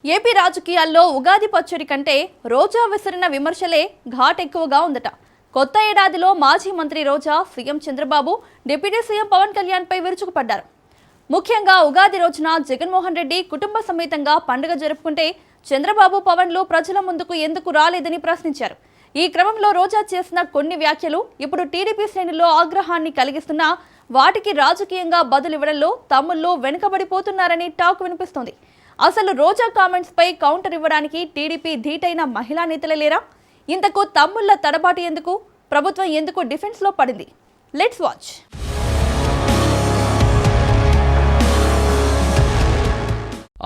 AP రాజకీయాల్లో ఉగాది పచ్చడి కంటే రోజా విసిరిన విమర్శలే ఘాట్ ఎక్కువగా ఉందట. కొత్త ఏడాదిలో మాజీ మంత్రి Roja CM Chandrababu, deputy CM Pawan Kalyan పై విరుచుకుపడ్డారు. ముఖ్యంగా ఉగాది రోజున జగన్మోహన్ రెడ్డి కుటుంబ సమేతంగా పండుగ జరుపుకుంటే చంద్రబాబు, పవన్లు ప్రజల ముందుకు ఎందుకు రాలేదని ప్రశ్నించారు. ఈ క్రమంలో రోజా చేసిన కొన్ని వ్యాఖ్యలు ఇప్పుడు టీడీపీ శ్రేణుల్లో ఆగ్రహాన్ని కలిగిస్తున్నా వాటికి రాజకీయంగా బదులివ్వడంలో తమ్ముళ్ళు వెనుకబడిపోతున్నారని టాక్ వినిపిస్తోంది. అసలు రోజా కామెంట్స్ పై కౌంటర్ ఇవ్వడానికి టీడీపీ ధీటైన మహిళా నేతలే లేరా? ఇంతకు తమ్ముళ్ల తడబాటు ఎందుకు? ప్రభుత్వం ఎందుకు డిఫెన్స్ లో పడింది? Let's watch.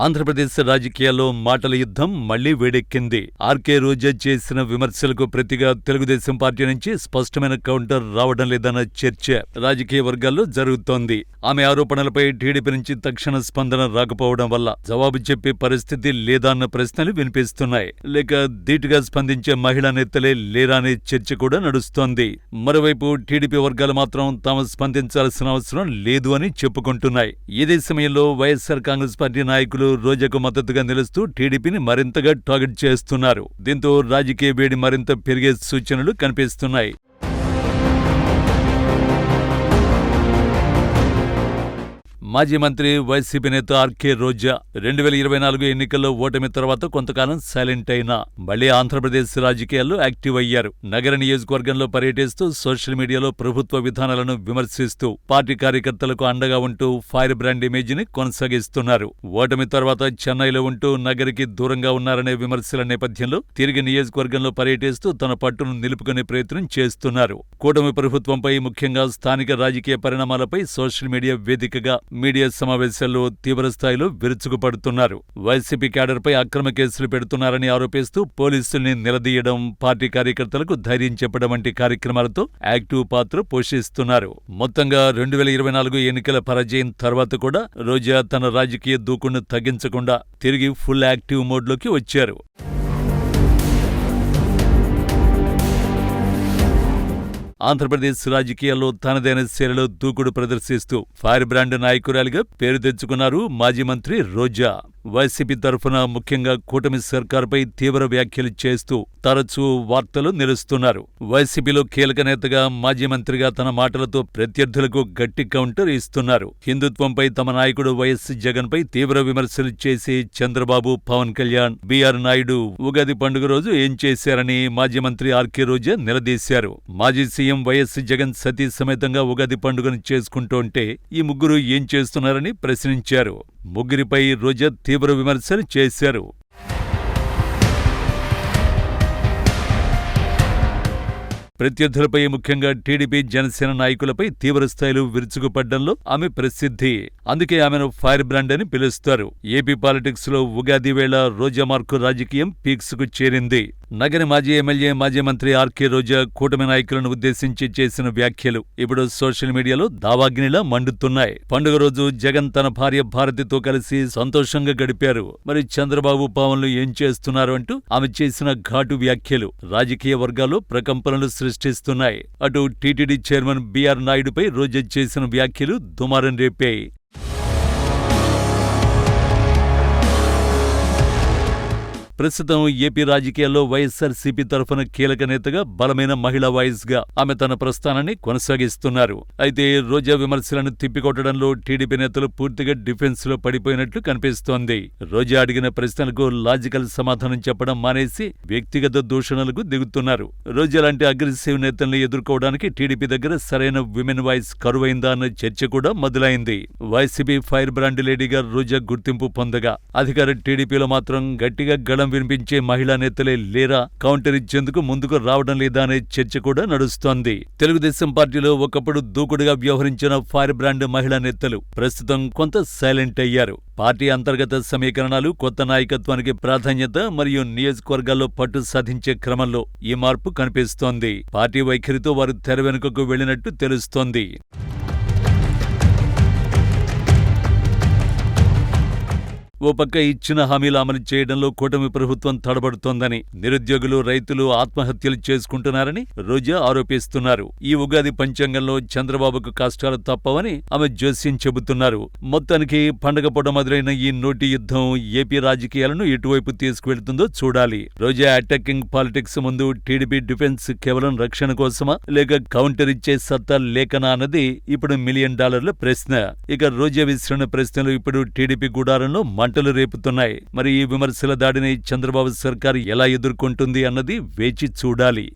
ఆంధ్రప్రదేశ్ రాజకీయాల్లో మాటల యుద్ధం మళ్లీ వేడెక్కింది. ఆర్కే రోజా చేసిన విమర్శలకు ప్రతిగా తెలుగుదేశం పార్టీ నుంచి స్పష్టమైన కౌంటర్ రావడం లేదన్న చర్చ రాజకీయ వర్గాల్లో జరుగుతోంది. ఆమె ఆరోపణలపై టీడీపీ నుంచి తక్షణ స్పందన రాకపోవడం వల్ల జవాబు చెప్పే పరిస్థితి లేదా అన్న ప్రశ్నలు వినిపిస్తున్నాయి. లేక ధీటుగా స్పందించే మహిళా నేతలే లేరా అనే చర్చ కూడా నడుస్తోంది. మరోవైపు టీడీపీ వర్గాలు మాత్రం తాము స్పందించాల్సిన అవసరం లేదు అని చెప్పుకుంటున్నాయి. ఇదే సమయంలో వైఎస్ఆర్ కాంగ్రెస్ పార్టీ నాయకులు రోజాకు మద్దతుగా నిలుస్తూ టీడీపీని మరింతగా టార్గెట్ చేస్తున్నారు. దీంతో రాజకీయ వేడి మరింత పెరిగే సూచనలు కనిపిస్తున్నాయి. మాజీ మంత్రి వైసీపీ నేత ఆర్కే రోజా 2024 ఎన్నికల్లో ఓటమి తర్వాత కొంతకాలం సైలెంట్ అయినా మళ్లీ ఆంధ్రప్రదేశ్ రాజకీయాల్లో యాక్టివ్ అయ్యారు. నగర నియోజకవర్గంలో పర్యటిస్తూ సోషల్ మీడియాలో ప్రభుత్వ విధానాలను విమర్శిస్తూ పార్టీ కార్యకర్తలకు అండగా ఉంటూ ఫైర్ బ్రాండ్ ఇమేజ్ ని కొనసాగిస్తున్నారు. ఓటమి తర్వాత చెన్నైలో ఉంటూ నగరికి దూరంగా ఉన్నారనే విమర్శల నేపథ్యంలో తిరిగి నియోజకవర్గంలో పర్యటిస్తూ తన పట్టును నిలుపుకునే ప్రయత్నం చేస్తున్నారు. కూటమి ప్రభుత్వంపై, ముఖ్యంగా స్థానిక రాజకీయ పరిణామాలపై సోషల్ మీడియా వేదికగా మీడియా సమావేశాల్లో తీవ్రస్థాయిలో విరుచుకుపడుతున్నారు. వైసీపీ క్యాడర్పై అక్రమ కేసులు పెడుతున్నారని ఆరోపిస్తూ పోలీసుల్ని నిలదీయడం, పార్టీ కార్యకర్తలకు ధైర్యం చెప్పడం వంటి కార్యక్రమాలతో యాక్టివ్ పాత్ర పోషిస్తున్నారు. మొత్తంగా 2024 ఎన్నికల పరాజయం తర్వాత కూడా రోజా తన రాజకీయ దూకుడును తగ్గించకుండా తిరిగి ఫుల్ యాక్టివ్ మోడ్లోకి వచ్చారు. ఆంధ్రప్రదేశ్ రాజకీయాల్లో తనదైన శైలిలో దూకుడు ప్రదర్శిస్తూ ఫైర్ బ్రాండ్ నాయకురాలిగా పేరు తెచ్చుకున్నారు మాజీ మంత్రి రోజా. వైసీపీ తరఫున, ముఖ్యంగా కూటమి సర్కార్పై తీవ్ర వ్యాఖ్యలు చేస్తూ తరచూ వార్తలు నిలుస్తున్నారు. వైసీపీలో కీలక నేతగా, మాజీ మంత్రిగా తన మాటలతో ప్రత్యర్థులకు గట్టి కౌంటర్ ఇస్తున్నారు. హిందుత్వంపై తమ నాయకుడు వైఎస్ జగన్ పై తీవ్ర విమర్శలు చేసి చంద్రబాబు, పవన్ కళ్యాణ్, బీఆర్ నాయుడు ఉగాది పండుగ రోజు ఏం చేశారని మాజీ మంత్రి ఆర్కే రోజా నిలదీశారు. మాజీ సీఎం వైఎస్ జగన్ సతీ సమేతంగా ఉగాది పండుగను చేసుకుంటోంటే ఈ ముగ్గురు ఏం చేస్తున్నారని ప్రశ్నించారు. ముగ్గురిపై రోజా తీవ్ర విమర్శలు చేశారు. ప్రత్యర్థులపై, ముఖ్యంగా టీడీపీ, జనసేన నాయకులపై తీవ్రస్థాయిలో విరుచుకుపడ్డంలో ఆమె ప్రసిద్ధి. అందుకే ఆమెను ఫైర్ బ్రాండ్ అని పిలుస్తారు. ఏపీ పాలిటిక్స్ లో ఉగాది వేళ రోజా మార్కు రాజకీయం పీక్స్ కు చేరింది. నగరి మాజీ ఎమ్మెల్యే, మాజీ మంత్రి ఆర్కే రోజా కూటమి నాయకులను ఉద్దేశించి చేసిన వ్యాఖ్యలు ఇప్పుడు సోషల్ మీడియాలో దావాగ్నిలా మండుతున్నాయి. పండుగ రోజు జగన్ తన భార్య భారతితో కలిసి సంతోషంగా గడిపారు, మరి చంద్రబాబు, పవన్లు ఏం చేస్తున్నారు అంటూ ఆమె చేసిన ఘాటు వ్యాఖ్యలు రాజకీయ వర్గాల్లో ప్రకంపనలు సృష్టిస్తున్నాయి. అటు టీటీడీ చైర్మన్ బీఆర్ నాయుడుపై రోజా చేసిన వ్యాఖ్యలు దుమారం రేపాయి. ప్రస్తుతం ఏపీ రాజకీయాల్లో వైఎస్ఆర్సీపీ తరఫున కీలక నేతగా, బలమైన మహిళా వాయిస్ గా ఆమె తన ప్రస్థానాన్ని కొనసాగిస్తున్నారు. అయితే రోజా విమర్శలను తిప్పికొట్టడంలో టీడీపీ నేతలు పూర్తిగా డిఫెన్స్ లో పడిపోయినట్లు కనిపిస్తోంది. రోజా అడిగిన ప్రశ్నలకు లాజికల్ సమాధానం చెప్పడం మానేసి వ్యక్తిగత దూషణలకు దిగుతున్నారు. రోజా లాంటి అగ్రెసివ్ నేతల్ని ఎదుర్కోవడానికి టీడీపీ దగ్గర సరైన విమెన్ వాయిస్ కరువైందా అన్న చర్చ కూడా మొదలైంది. వైసీపీ ఫైర్ బ్రాండ్ లేడీగా రోజా గుర్తింపు పొందగా, అధికార టీడీపీలో మాత్రం గట్టిగా గళం వినిపించే మహిళా నేతలే లేరా? కౌంటర్ ఇచ్చేందుకు ముందుకు రావడం లేదా అనే చర్చ కూడా నడుస్తోంది. తెలుగుదేశం పార్టీలో ఒకప్పుడు దూకుడుగా వ్యవహరించిన ఫైర్ బ్రాండ్ మహిళా నేతలు ప్రస్తుతం కొంత సైలెంట్ అయ్యారు. పార్టీ అంతర్గత సమీకరణాలు, కొత్త నాయకత్వానికి ప్రాధాన్యత మరియు నియోజకవర్గాల్లో పట్టు సాధించే క్రమంలో ఈ మార్పు కనిపిస్తోంది. పార్టీ వైఖరితో వారు తెర వెనుకకు వెళ్లినట్టు తెలుస్తోంది. ఓ పక్క ఇచ్చిన హామీలు అమలు చేయడంలో కూటమి ప్రభుత్వం తడబడుతోందని, నిరుద్యోగులు, రైతులు ఆత్మహత్యలు చేసుకుంటున్నారని రోజా ఆరోపిస్తున్నారు. ఈ ఉగాది పంచాంగంలో చంద్రబాబుకు కష్టాలు తప్పవని ఆమె జోస్యం చెబుతున్నారు. మొత్తానికి పండగ పూట మొదలైన ఈ నోటి యుద్ధం ఏపీ రాజకీయాలను ఎటువైపు తీసుకువెళ్తుందో చూడాలి. రోజా అటాకింగ్ పాలిటిక్స్ ముందు టీడీపీ డిఫెన్స్ కేవలం రక్షణ కోసమా, లేక కౌంటర్ ఇచ్చే సత్తా లేకనా అన్నది ఇప్పుడు $1 మిలియన్ ప్రశ్న. ఇక రోజా విసిరిన ప్రశ్నలు ఇప్పుడు టీడీపీ గుడారంలో మంటలు రేపుతున్నాయి. మరి ఈ విమర్శల దాడిని చంద్రబాబు సర్కారు ఎలా ఎదుర్కొంటుంది అన్నది వేచి చూడాలి.